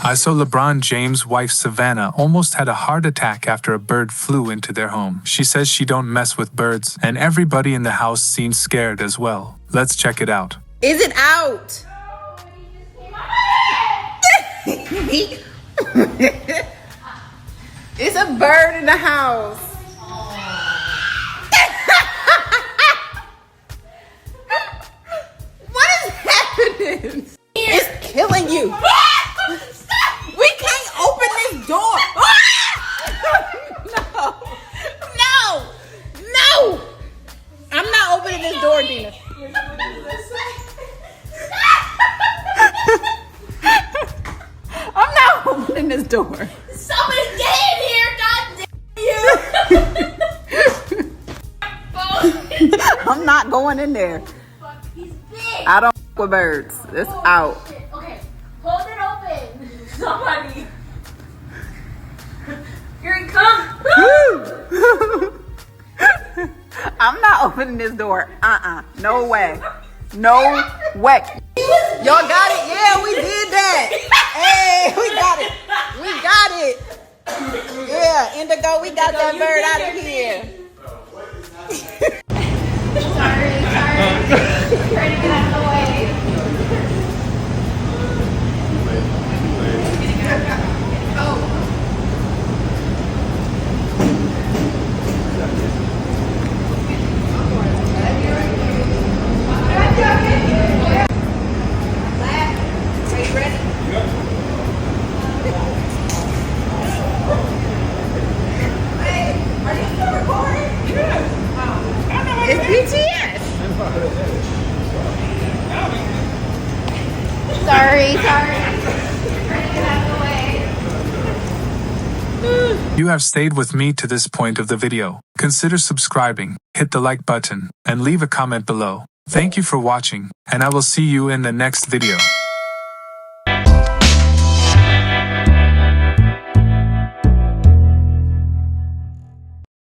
I saw Lebron James' wife Savannah almost had a heart attack after a bird flew into their home. She says she don't mess with birds, and everybody in the house seems scared as well. Let's check it out. Is it out? It's a bird in the house. What is happening? It's killing you. We can't open this door. No. I'm not opening this door, Dina. I'm not opening this door. Somebody get in here, god damn you! I'm not going in there. He's big. I don't with birds. It's out. Okay, hold it open. Somebody. Here he comes. I'm not opening this door. No way. No way. Y'all got it? Yeah, we did that. Hey, we got it. We got it. Yeah, Indigo, we got that bird out of here. Sorry. Trying to get out of the way. It's BTS. Sorry. Trying to get out of the way. You have stayed with me to this point of the video. Consider subscribing, hit the like button, and leave a comment below. Thank you for watching, and I will see you in the next video.